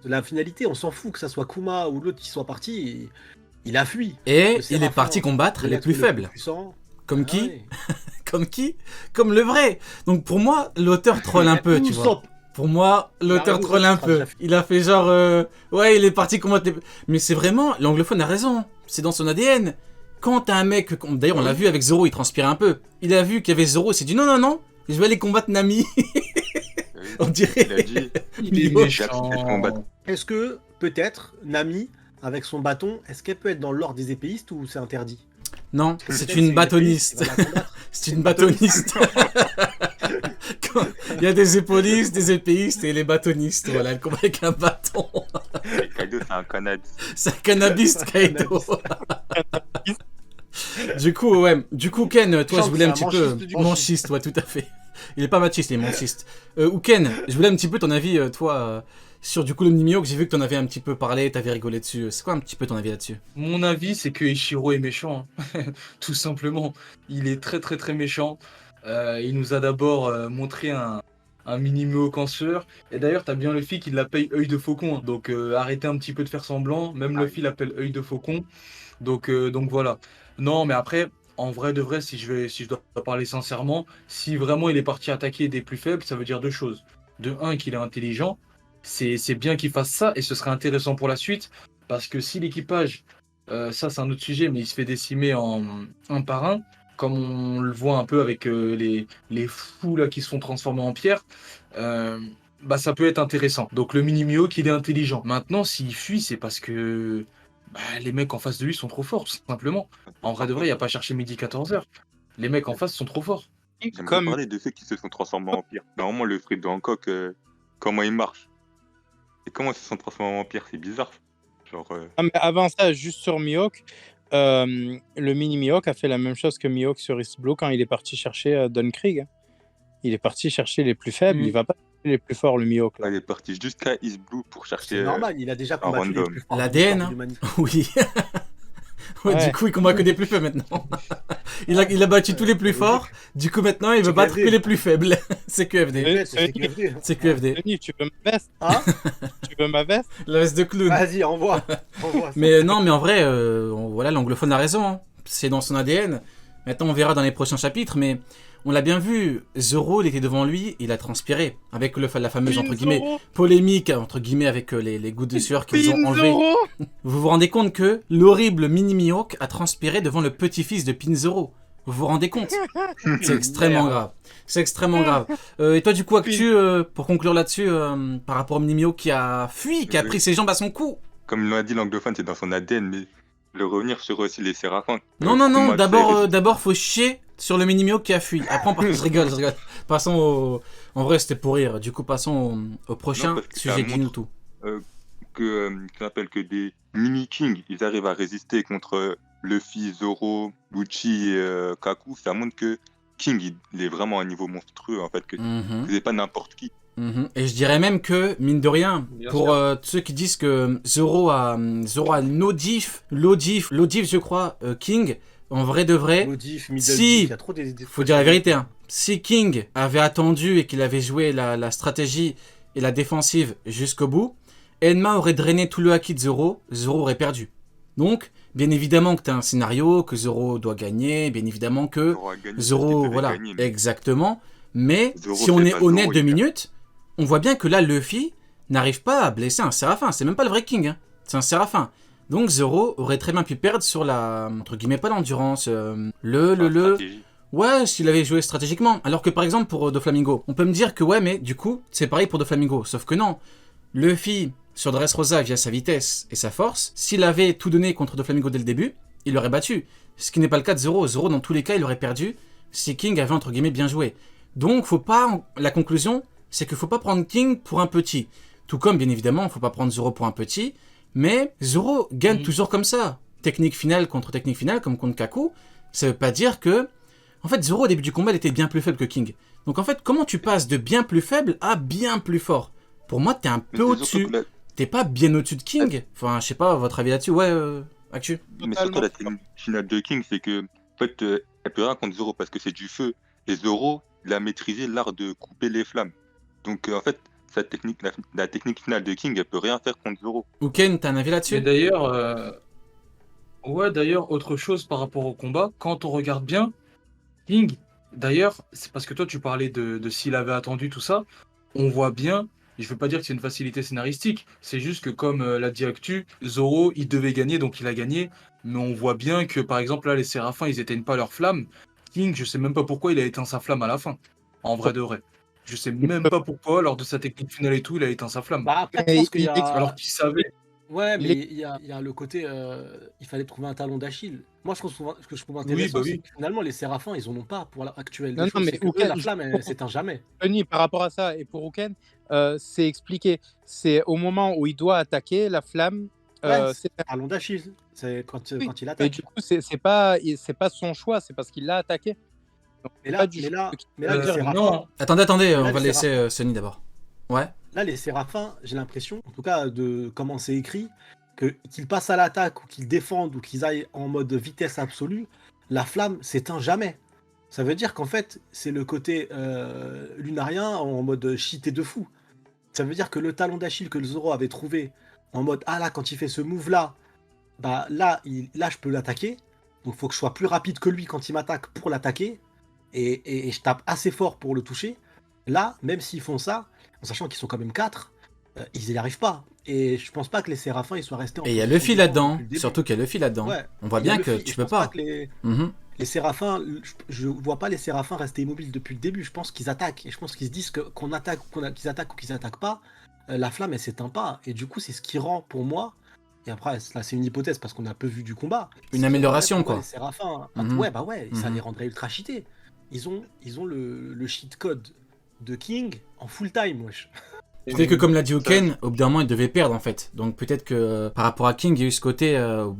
La finalité, on s'en fout que ça soit Kuma ou l'autre qui soit parti. Il a fui. Et Le il est parti Séraphin, combattre de les l'être plus le plus faibles. puissant. Comme Ah qui? ouais. Comme qui? Comme le vrai. Donc pour moi, l'auteur troll un peu, tu vois. Usopp. Pour moi, Il a l'auteur raison, troll un ça sera déjà peu. fait. Il a fait genre... ouais, il est parti combattre les... Mais c'est vraiment... L'anglophone a raison. C'est dans son ADN. Quand t'as un mec... D'ailleurs, on l'a vu avec Zoro, il transpirait un peu. Il a vu qu'il y avait Zoro, il s'est dit non, non, non, je vais aller combattre Nami. Oui. On dirait... Il a dit, Il est Mio. méchant. Est-ce que, peut-être, Nami, avec son bâton, est-ce qu'elle peut être dans l'ordre des épéistes ou c'est interdit? Non, Peut-être c'est c'est une épéiste bâtoniste. qui va la combattre. C'est une bâtoniste. Il y a des épaulistes, des épéistes et les bâtonnistes. Voilà, elle combat avec un bâton. Kaido, c'est un cannabis. C'est un cannabis, Kaido. Du coup, ouais. Du coup, Ken, toi, Chante, je voulais un c'est petit un peu... manchiste du Manchiste, ouais, tout à fait. Il est pas machiste, il est manchiste. Ou Ken, je voulais un petit peu ton avis, toi, sur du coup le Mimio, que j'ai vu que t'en avais un petit peu parlé, t'avais rigolé dessus. C'est quoi un petit peu ton avis là-dessus? Mon avis, c'est que Ichiro est méchant. Hein. Tout simplement. Il est très très très méchant. Il nous a d'abord montré un mini-méo cancer. Et d'ailleurs, t'as bien Luffy qui l'appelle œil de faucon. Hein. Donc arrêtez un petit peu de faire semblant. Même Luffy l'appelle œil de faucon. Donc voilà. Non, mais après, en vrai de vrai, si je dois parler sincèrement, si vraiment il est parti attaquer des plus faibles, ça veut dire deux choses. De un, qu'il est intelligent. C'est bien qu'il fasse ça et ce serait intéressant pour la suite. Parce que si l'équipage, ça c'est un autre sujet, mais il se fait décimer en un par un, comme on le voit un peu avec les fous là qui se font transformer en pierre, euh, bah ça peut être intéressant. Donc le mini-mio qu'il est intelligent. Maintenant, s'il fuit, c'est parce que bah, les mecs en face de lui sont trop forts, tout simplement. En vrai de vrai, il n'y a pas à chercher midi 14h. Les mecs en face sont trop forts. J'aimerais Comme parler de ceux qui se sont transformés en pierre. Normalement, le fruit de Hancock, comment il marche? Et comment ils se sont transformés en pierre? C'est bizarre. Genre, Ah, mais avant ça, juste sur Mihawk, le mini Mihawk a fait la même chose que Mihawk sur East Blue quand il est parti chercher Don Krieg. Hein. Il est parti chercher les plus faibles, il va pas chercher les plus forts, le Mihawk. Là. il est parti jusqu'à East Blue pour C'est chercher normal, il a déjà combattu les random. plus forts. L'ADN, de hein. l'humanité. Oui. Ouais, Ouais. du coup, il combat que des plus faibles maintenant. Il a battu tous les plus forts. Du coup, maintenant, il veut C'est battre QFD. que les plus faibles. C'est QFD. Ouais, c'est QFD. C'est QFD. Denis, tu veux ma veste? Hein? Tu veux ma veste? La veste de clown. Vas-y, envoie. Envoie ça. Mais non, mais en vrai, voilà, l'anglophone a raison. Hein. C'est dans son ADN. Maintenant, on verra dans les prochains chapitres, mais on l'a bien vu. Zoro, il était devant lui, il a transpiré. Avec la fameuse, entre guillemets, polémique, entre guillemets, avec les gouttes de sueur qu'ils ont enlevées. Pinzoro. Vous vous rendez compte que l'horrible Mini Mihawk a transpiré devant le petit-fils de Pinzoro. Vous vous rendez compte? C'est extrêmement Merde. grave. C'est extrêmement grave. Et toi, du coup, Actu, pour conclure là-dessus, par rapport au Mini Mihawk qui a fui, qui a Oui. pris ses jambes à son cou. Comme l'a dit l'anglophone, c'est dans son ADN, mais le revenir sur aussi les séraphins. Non, non, non, Kuma, d'abord, faut chier sur le Mini Mihawk qui a fui. Après, je rigole, je rigole. Passons au... En vrai, c'était pour rire. Du coup, passons au prochain Non, parce que ça sujet montre- d'Inutu. qu'on appelle que des mini kings, ils arrivent à résister contre Luffy, Zoro, Lucci et Kaku. Ça montre que King, il est vraiment à un niveau monstrueux, en fait, que Mhm. c'est pas n'importe qui. Mhm. Et je dirais même que, mine de rien, Bien pour sûr. ceux qui disent que Zoro a no diff, low diff, je crois, King, en vrai de vrai, Modif, middle Si. diff, il y a trop des faut dire la vérité, hein. Si King avait attendu et qu'il avait joué la stratégie et la défensive jusqu'au bout, Enma aurait drainé tout le haki de Zoro, Zoro aurait perdu. Donc, bien évidemment que tu as un scénario, que Zoro doit gagner, bien évidemment que Zoro a gagné parce qu'il Zoro, devait voilà, gagner, mais exactement. Mais Zoro, si on c'est est pas honnête Zoro, 2 il perd. minutes, on voit bien que là, Luffy n'arrive pas à blesser un Séraphin. C'est même pas le vrai King, hein. C'est un Séraphin. Donc Zoro aurait très bien pu perdre sur la, entre guillemets, pas l'endurance, le... stratégie. Ouais, s'il avait joué stratégiquement. Alors que par exemple pour Doflamingo, on peut me dire que ouais, mais du coup, c'est pareil pour Doflamingo. Sauf que non. Luffy, sur Dressrosa via sa vitesse et sa force, s'il avait tout donné contre Doflamingo dès le début, il l'aurait battu. Ce qui n'est pas le cas de Zoro. Zoro, dans tous les cas, il aurait perdu si King avait entre guillemets bien joué. Donc, faut pas. La conclusion, c'est qu'il faut pas prendre King pour un petit. Tout comme, bien évidemment, faut pas prendre Zoro pour un petit. Mais Zoro gagne toujours comme ça. Technique finale contre technique finale, comme contre Kaku. Ça veut pas dire que. En fait, Zoro, au début du combat, il était bien plus faible que King. Donc, en fait, comment tu passes de bien plus faible à bien plus fort? Pour moi, t'es un Mais peu c'est au-dessus. surtout que la- T'es pas bien au-dessus de King. Enfin, je sais pas, votre avis là-dessus. Ouais, Actu. Mais surtout la technique finale de King, c'est que en fait, elle peut rien contre Zoro parce que c'est du feu. Et Zoro, il a maîtrisé l'art de couper les flammes. Donc en fait, cette technique, la technique finale de King, elle peut rien faire contre Zoro. Ken, t'as un avis Mais là-dessus? d'ailleurs, ouais, d'ailleurs, autre chose par rapport au combat, quand on regarde bien, King, d'ailleurs, c'est parce que toi tu parlais de s'il avait attendu tout ça, on voit bien, je veux pas dire que c'est une facilité scénaristique, c'est juste que comme l'a dit Actu, Zoro, il devait gagner, donc il a gagné, mais on voit bien que par exemple là, les Séraphins, ils éteignent pas leur flamme. King, je sais même pas pourquoi il a éteint sa flamme à la fin, en vrai de vrai. Je sais même pas pourquoi, lors de sa technique finale et tout, il a éteint sa flamme. Bah après, je Et pense qu'il y Alors a. qu'il savait. Ouais, il mais est- il y a le côté. Il fallait trouver un talon d'Achille. Moi, ce que je trouve Oui, bah intéressant, c'est oui. que finalement, les Séraphins, ils en ont pas pour l'heure actuelle Non, des non, choses. mais C'est que eux, Uken, la juste flamme, pour elle s'éteint jamais. Tony, par rapport à ça, et pour Uken, c'est expliqué. C'est au moment où il doit attaquer, la flamme Ouais, c'est s'éteint. le talon d'Achille. C'est Oui, quand il mais du attaque. coup, c'est pas son choix, c'est parce qu'il l'a attaqué. Donc, Mais c'est pas là, du mais choix là, de qui mais là, les dire. Séraphins. Non. Attendez, Mais on là, va les laisser Séraphins. Sonny d'abord. Ouais. Là, les Séraphins, j'ai l'impression, en tout cas de comment c'est écrit, qu'ils passent à l'attaque ou qu'ils défendent ou qu'ils aillent en mode vitesse absolue, la flamme s'éteint jamais. Ça veut dire qu'en fait, c'est le côté lunarien en mode cheaté de fou. Ça veut dire que le talon d'Achille que le Zoro avait trouvé en mode ah là, quand il fait ce move là, bah là, là je peux l'attaquer. Donc il faut que je sois plus rapide que lui quand il m'attaque pour l'attaquer. Et je tape assez fort pour le toucher. Là, même s'ils font ça, en sachant qu'ils sont quand même 4, ils n'y arrivent pas. Et je pense pas que les Séraphins ils soient restés en Et il y a position Luffy de défense là-dedans. depuis le début. Surtout qu'il y a Luffy là-dedans. Ouais, On voit il y a bien que Luffy. Et tu je peux pense pas pas. que les, Mhm. les Séraphins, je vois pas les Séraphins rester immobiles depuis le début. Je pense qu'ils attaquent. Et je pense qu'ils se disent que qu'on attaque, qu'ils attaquent ou qu'ils attaquent pas, la flamme elle s'éteint pas. Et du coup, c'est ce qui rend pour moi. Et après, là, c'est une hypothèse parce qu'on a peu vu du combat. Une Ce qui rendrait amélioration, pour moi les quoi. Séraphins. Mhm. Ouais, bah ouais, ça les Mhm. rendrait ultra cheatés. Ils ont le cheat code de King en full time, wesh. Peut-être que comme l'a dit Ça, Ken, au bout d'un moment il devait perdre en fait. Donc peut-être que par rapport à King, il y a eu ce côté,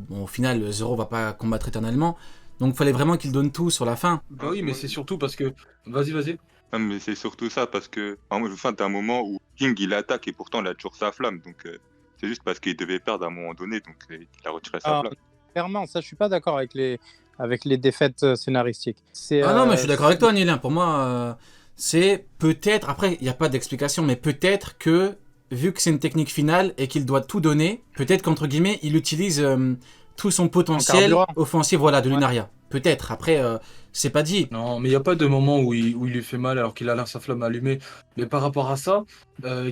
bon, au final Zoro va pas combattre éternellement. Donc il fallait vraiment qu'il donne tout sur la fin. Bah oui, mais c'est surtout parce que. Vas-y, vas-y. Non, mais c'est surtout ça, parce que enfin, t'as un moment où King, il attaque et pourtant il a toujours sa flamme. Donc, c'est juste parce qu'il devait perdre à un moment donné, donc il a retiré sa Ah, flamme. clairement, ça, je suis pas d'accord avec les défaites scénaristiques. Ah non, mais je suis d'accord avec toi, Nilin. Pour moi, c'est peut-être, après il n'y a pas d'explication, mais peut-être que, vu que c'est une technique finale et qu'il doit tout donner, peut-être qu'entre guillemets, il utilise tout son potentiel carburant. offensif voilà, de Ouais. Lunaria. Peut-être, après, c'est pas dit. Non, mais il n'y a pas de moment où il lui fait mal alors qu'il a l'air sa flamme allumée. Mais par rapport à ça,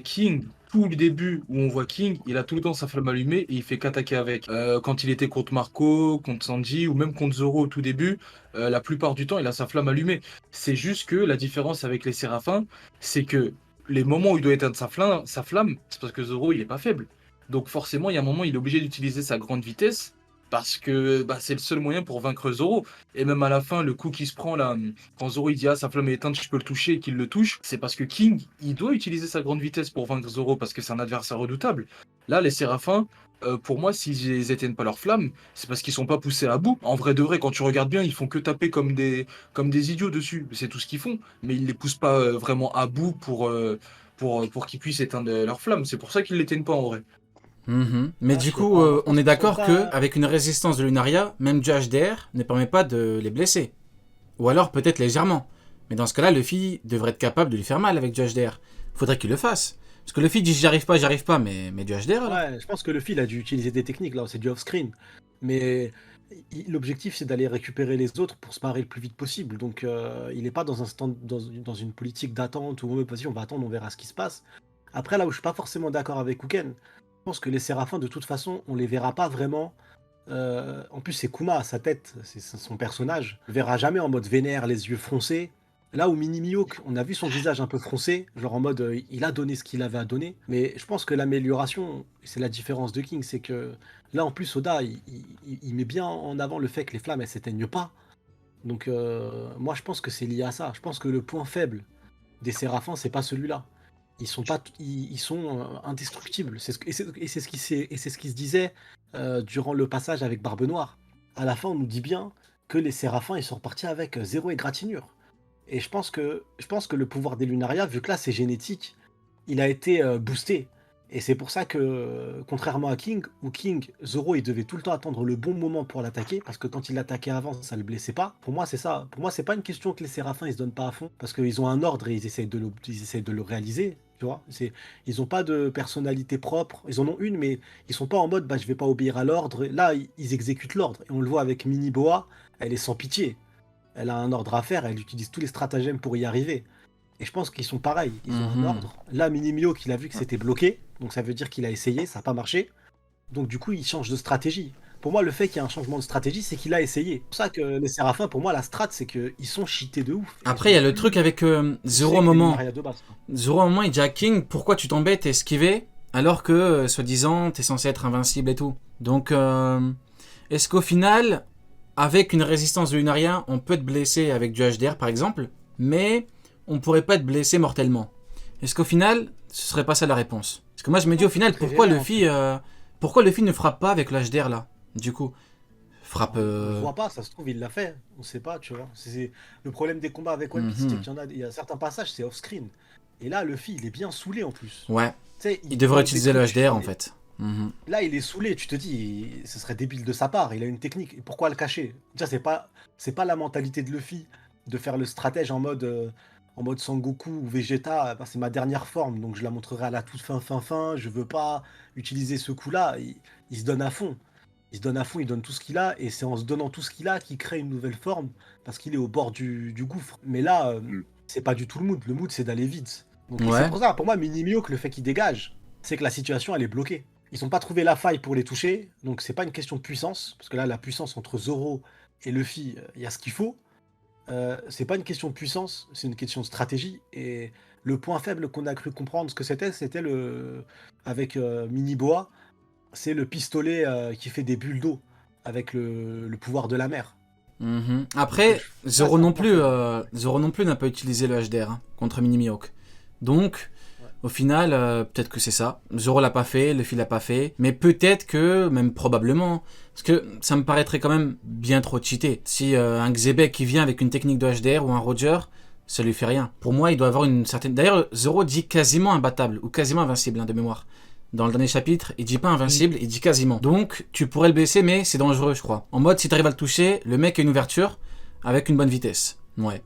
King, tout le début où on voit King, il a tout le temps sa flamme allumée et il fait qu'attaquer avec. Quand il était contre Marco, contre Sanji ou même contre Zoro au tout début, la plupart du temps, il a sa flamme allumée. C'est juste que la différence avec les Séraphins, c'est que les moments où il doit éteindre sa flamme, c'est parce que Zoro, il est pas faible. Donc forcément, il y a un moment, il est obligé d'utiliser sa grande vitesse parce que bah, c'est le seul moyen pour vaincre Zoro. Et même à la fin, le coup qui se prend là, quand Zoro il dit ah sa flamme est éteinte, je peux le toucher et qu'il le touche, c'est parce que King il doit utiliser sa grande vitesse pour vaincre Zoro parce que c'est un adversaire redoutable. Là, les Séraphins, pour moi, s'ils éteignent pas leur flamme, c'est parce qu'ils sont pas poussés à bout. En vrai de vrai, quand tu regardes bien, ils font que taper comme des idiots dessus. C'est tout ce qu'ils font, mais ils les poussent pas vraiment à bout pour qu'ils puissent éteindre leur flamme. C'est pour ça qu'ils l'éteignent pas en vrai. Mhm. Mais Ah, du je sais coup, pas, moi, je on pense est qu'ils sont d'accord pas. qu'avec une résistance de Lunaria, même du HDR ne permet pas de les blesser. Ou alors peut-être légèrement. Mais dans ce cas-là, Luffy devrait être capable de lui faire mal avec du HDR. Faudrait qu'il le fasse. Parce que Luffy dit j'y arrive pas, mais du HDR alors. Ouais, je pense que le fil a dû utiliser des techniques, là, c'est du off-screen. Mais l'objectif, c'est d'aller récupérer les autres pour se barrer le plus vite possible. Donc, il n'est pas dans un stand, dans une politique d'attente où vas-y, on va attendre, on verra ce qui se passe. Après, là où je suis pas forcément d'accord avec Uken, je pense que les Séraphins, de toute façon, on les verra pas vraiment. En plus, c'est Kuma, sa tête, c'est son personnage. On le verra jamais en mode vénère, les yeux froncés. Là où Mini Mihawk, on a vu son visage un peu froncé, genre en mode il a donné ce qu'il avait à donner. Mais je pense que l'amélioration, c'est la différence de King, c'est que là en plus Oda, il met bien en avant le fait que les flammes elles s'éteignent pas. Donc moi je pense que c'est lié à ça. Je pense que le point faible des Séraphins, c'est pas celui-là. Ils sont pas, ils sont indestructibles. Et c'est ce qui se disait durant le passage avec Barbe Noire. À la fin, on nous dit bien que les Séraphins ils sont repartis avec zéro égratignure. Et je pense que le pouvoir des Lunaria, vu que là c'est génétique, il a été boosté. Et c'est pour ça que, contrairement à King, où King, Zoro, il devait tout le temps attendre le bon moment pour l'attaquer, parce que quand il l'attaquait avant, ça le blessait pas. Pour moi, c'est ça. Pour moi, c'est pas une question que les Séraphins, ils se donnent pas à fond, parce qu'ils ont un ordre et ils essayent de le réaliser. Tu vois, ils ont pas de personnalité propre. Ils en ont une, mais ils sont pas en mode, bah, je vais pas obéir à l'ordre. Là, ils exécutent l'ordre. Et on le voit avec Mini Boa, elle est sans pitié. Elle a un ordre à faire, elle utilise tous les stratagèmes pour y arriver. Et je pense qu'ils sont pareils, ils ont un ordre. Là, Mini Mio, qu'il a vu que c'était bloqué, donc ça veut dire qu'il a essayé, ça n'a pas marché. Donc du coup, il change de stratégie. Pour moi, le fait qu'il y ait un changement de stratégie, c'est qu'il a essayé. C'est pour ça que les Séraphins, pour moi, la strat, c'est qu'ils sont cheatés de ouf. Après, il y a le truc avec Zoro, un moment. Zoro, un moment, il dit à King, pourquoi tu t'embêtes et esquiver alors que, soi-disant, t'es censé être invincible et tout. Donc, est-ce qu'au final, avec une résistance de Lunaria, on peut être blessé avec du HDR, par exemple, mais on pourrait pas être blessé mortellement? Est-ce qu'au final, ce serait pas ça la réponse? Parce que moi, je me dis au final, pourquoi Luffy ne frappe pas avec le HDR là? Du coup, frappe. On voit pas, ça se trouve, il l'a fait. On sait pas, tu vois. Le problème des combats avec One Piece, c'est qu'il y a certains passages, c'est off-screen. Et là, Luffy, il est bien saoulé en plus. Ouais. Tu sais, Il devrait utiliser le HDR en fait. Là, il est saoulé, tu te dis, ce serait débile de sa part, il a une technique. Et pourquoi le cacher? Déjà, c'est pas la mentalité de Luffy de faire le stratège en mode Sangoku ou Vegeta. Bah, c'est ma dernière forme, donc je la montrerai à la toute fin. Je veux pas utiliser ce coup-là. Il se donne à fond. Il se donne à fond, il donne tout ce qu'il a, et c'est en se donnant tout ce qu'il a qu'il crée une nouvelle forme, parce qu'il est au bord du gouffre. Mais là, c'est pas du tout le mood. Le mood, c'est d'aller vite. Donc c'est pour ça, pour moi, Minimio, que le fait qu'il dégage, c'est que la situation, elle est bloquée. Ils n'ont pas trouvé la faille pour les toucher, donc c'est pas une question de puissance, parce que là, la puissance entre Zoro et Luffy, il y a ce qu'il faut. C'est pas une question de puissance, c'est une question de stratégie. Et le point faible qu'on a cru comprendre ce que c'était avec Mini Boa, c'est le pistolet qui fait des bulles d'eau avec le pouvoir de la mer. Après, Zoro non plus n'a pas utilisé le HDR contre Mini Mihawk. Donc, au final, peut-être que c'est ça. Zoro l'a pas fait, Luffy l'a pas fait, mais peut-être que, même probablement, parce que ça me paraîtrait quand même bien trop cheaté. Si un Xebec qui vient avec une technique de HDR ou un Roger, ça lui fait rien. Pour moi, il doit avoir une certaine... D'ailleurs, Zoro dit quasiment imbattable, ou quasiment invincible, de mémoire. Dans le dernier chapitre, il dit pas invincible, il dit quasiment. Donc, tu pourrais le blesser, mais c'est dangereux, je crois. En mode, si t'arrives à le toucher, le mec a une ouverture avec une bonne vitesse. Ouais.